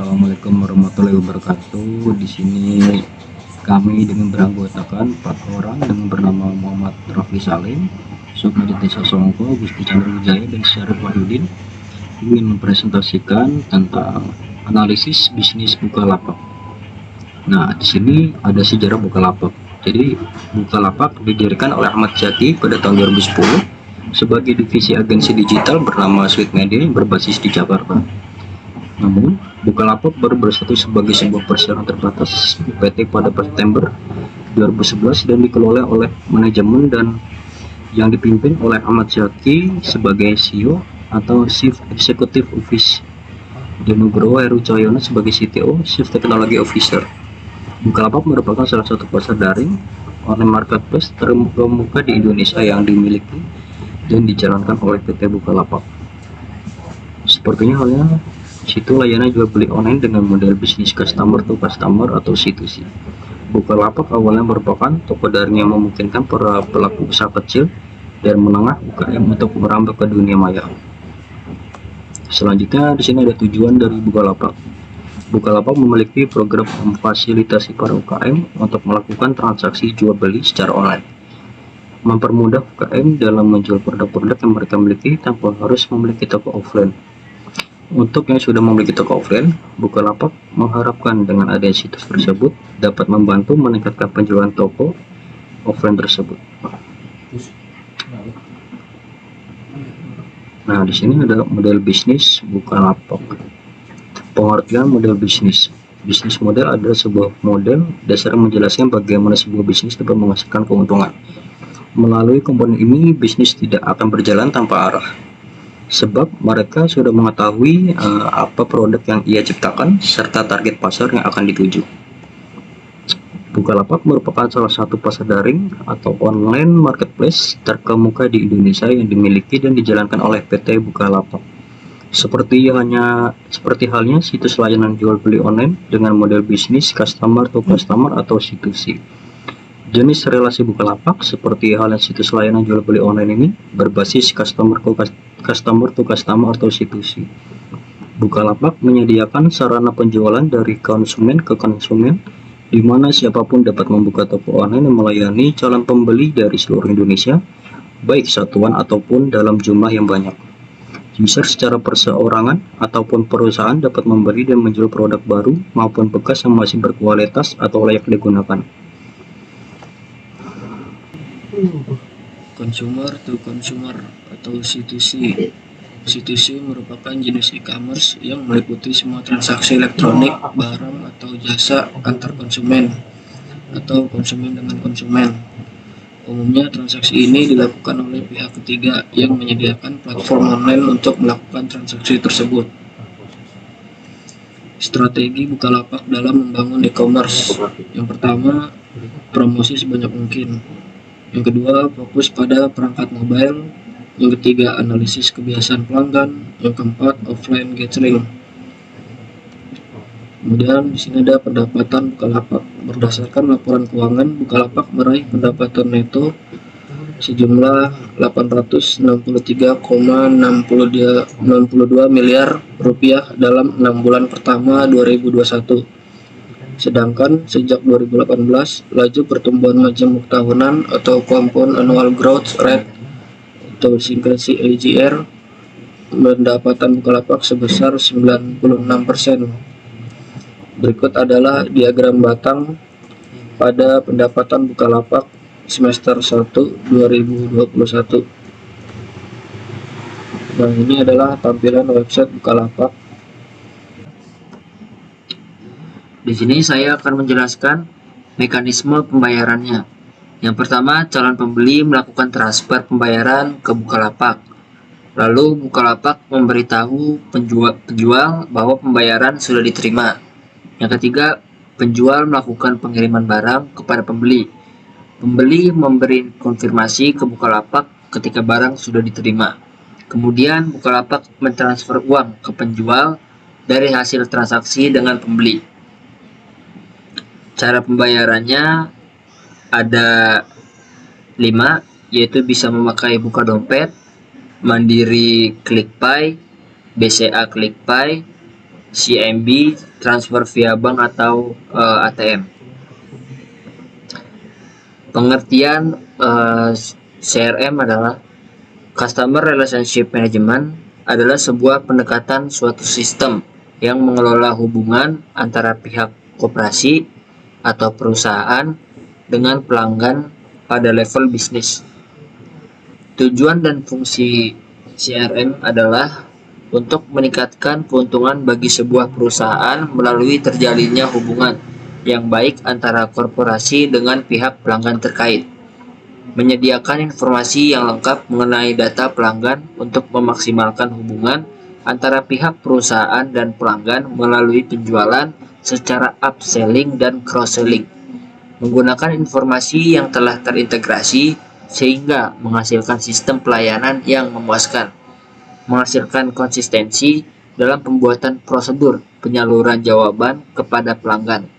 Assalamualaikum warahmatullahi wabarakatuh. Di sini kami dengan beranggotakan 4 orang dengan bernama Muhammad Rafi Salim, Sukmaditi Sasongko, Gusti Chandra Wijaya, dan Syarif Wahyudin ingin mempresentasikan tentang analisis bisnis Bukalapak. Nah, di sini ada sejarah Bukalapak. Jadi Bukalapak didirikan oleh Ahmad Zaki pada tahun 2010 sebagai divisi agensi digital bernama Sweet Media yang berbasis di Jakarta. Namun, Bukalapak baru bersatu sebagai sebuah perusahaan terbatas PT pada September 2011 dan dikelola oleh manajemen dan yang dipimpin oleh Ahmad Zaki sebagai CEO atau Chief Executive Officer dan Nugroho Heru Cahyono sebagai CTO, Chief Technology Officer. Bukalapak merupakan salah satu pasar daring online marketplace terkemuka di Indonesia yang dimiliki dan dijalankan oleh PT Bukalapak. Sepertinya halnya situ layanan jual beli online dengan model bisnis customer to customer atau C2C. Bukalapak awalnya merupakan toko daring yang memungkinkan para pelaku usaha kecil dan menengah UKM untuk merambah ke dunia maya. Selanjutnya di sini ada tujuan dari Bukalapak. Bukalapak memiliki program memfasilitasi para UKM untuk melakukan transaksi jual beli secara online, mempermudah UKM dalam menjual produk-produk yang mereka miliki tanpa harus memiliki toko offline. Untuk yang sudah memiliki toko offline, Bukalapak mengharapkan dengan adanya situs tersebut dapat membantu meningkatkan penjualan toko offline tersebut. Nah, di sini ada model bisnis Bukalapak. Pengertian model bisnis. Bisnis model adalah sebuah model dasar menjelaskan bagaimana sebuah bisnis dapat menghasilkan keuntungan. Melalui komponen ini, bisnis tidak akan berjalan tanpa arah, sebab mereka sudah mengetahui apa produk yang ia ciptakan serta target pasar yang akan dituju. Bukalapak merupakan salah satu pasar daring atau online marketplace terkemuka di Indonesia yang dimiliki dan dijalankan oleh PT Bukalapak. Seperti halnya situs layanan jual beli online dengan model bisnis customer to customer atau C2C. Jenis relasi Bukalapak seperti halnya situs layanan jual beli online ini berbasis customer to customer atau C2C. Bukalapak menyediakan sarana penjualan dari konsumen ke konsumen, di mana siapapun dapat membuka toko online yang melayani calon pembeli dari seluruh Indonesia, baik satuan ataupun dalam jumlah yang banyak. User secara perseorangan ataupun perusahaan dapat membeli dan menjual produk baru maupun bekas yang masih berkualitas atau layak digunakan. Consumer to consumer atau C2C. C2C merupakan jenis e-commerce yang meliputi semua transaksi elektronik, barang atau jasa antar konsumen atau konsumen dengan konsumen. Umumnya transaksi ini dilakukan oleh pihak ketiga yang menyediakan platform online untuk melakukan transaksi tersebut. Strategi Bukalapak dalam membangun e-commerce. Yang pertama, promosi sebanyak mungkin. Yang kedua, fokus pada perangkat mobile. Yang ketiga, analisis kebiasaan pelanggan. Yang keempat, offline gathering. Kemudian di sini ada pendapatan Bukalapak. Berdasarkan laporan keuangan, Bukalapak meraih pendapatan neto sejumlah 863,62 miliar rupiah dalam 6 bulan pertama 2021. Sedangkan sejak 2018, laju pertumbuhan majemuk tahunan atau Compound Annual Growth Rate atau singkat CAGR pendapatan Bukalapak sebesar 96%. Berikut adalah diagram batang pada pendapatan Bukalapak semester 1 2021. Nah, ini adalah tampilan website Bukalapak. Di sini saya akan menjelaskan mekanisme pembayarannya. Yang pertama, calon pembeli melakukan transfer pembayaran ke Bukalapak. Lalu Bukalapak memberitahu penjual bahwa pembayaran sudah diterima. Yang ketiga, penjual melakukan pengiriman barang kepada pembeli. Pembeli memberi konfirmasi ke Bukalapak ketika barang sudah diterima. Kemudian Bukalapak mentransfer uang ke penjual dari hasil transaksi dengan pembeli. Cara pembayarannya ada 5, yaitu bisa memakai buka dompet, Mandiri ClickPay, BCA ClickPay, CIMB, transfer via bank atau ATM. Pengertian CRM adalah Customer Relationship Management adalah sebuah pendekatan suatu sistem yang mengelola hubungan antara pihak koperasi atau perusahaan dengan pelanggan pada level bisnis. Tujuan dan fungsi CRM adalah untuk meningkatkan keuntungan bagi sebuah perusahaan melalui terjalinnya hubungan yang baik antara korporasi dengan pihak pelanggan terkait. Menyediakan informasi yang lengkap mengenai data pelanggan untuk memaksimalkan hubungan antara pihak perusahaan dan pelanggan melalui penjualan secara upselling dan cross-selling. Menggunakan informasi yang telah terintegrasi sehingga menghasilkan sistem pelayanan yang memuaskan. Menghasilkan konsistensi dalam pembuatan prosedur penyaluran jawaban kepada pelanggan.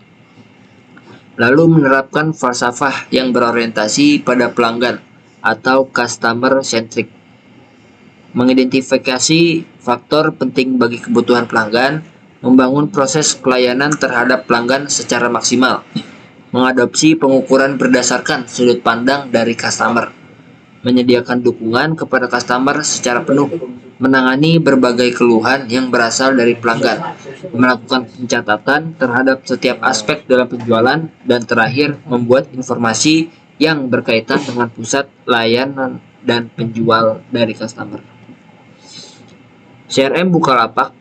Lalu menerapkan falsafah yang berorientasi pada pelanggan atau customer centric. Mengidentifikasi faktor penting bagi kebutuhan pelanggan, membangun proses pelayanan terhadap pelanggan secara maksimal, mengadopsi pengukuran berdasarkan sudut pandang dari customer, menyediakan dukungan kepada customer secara penuh, menangani berbagai keluhan yang berasal dari pelanggan, melakukan pencatatan terhadap setiap aspek dalam penjualan, dan terakhir membuat informasi yang berkaitan dengan pusat layanan dan penjual dari customer. CRM Bukalapak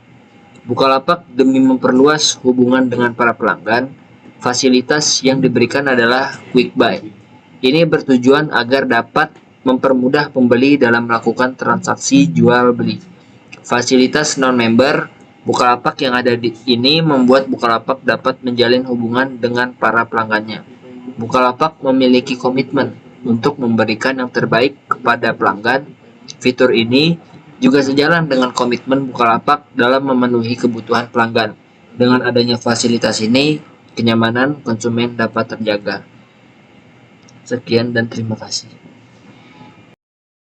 demi memperluas hubungan dengan para pelanggan, fasilitas yang diberikan adalah Quick Buy. Ini bertujuan agar dapat mempermudah pembeli dalam melakukan transaksi jual beli. Fasilitas non-member Bukalapak yang ada ini membuat Bukalapak dapat menjalin hubungan dengan para pelanggannya. Bukalapak memiliki komitmen untuk memberikan yang terbaik kepada pelanggan. Fitur ini juga sejalan dengan komitmen Bukalapak dalam memenuhi kebutuhan pelanggan. Dengan adanya fasilitas ini, kenyamanan konsumen dapat terjaga. Sekian dan terima kasih.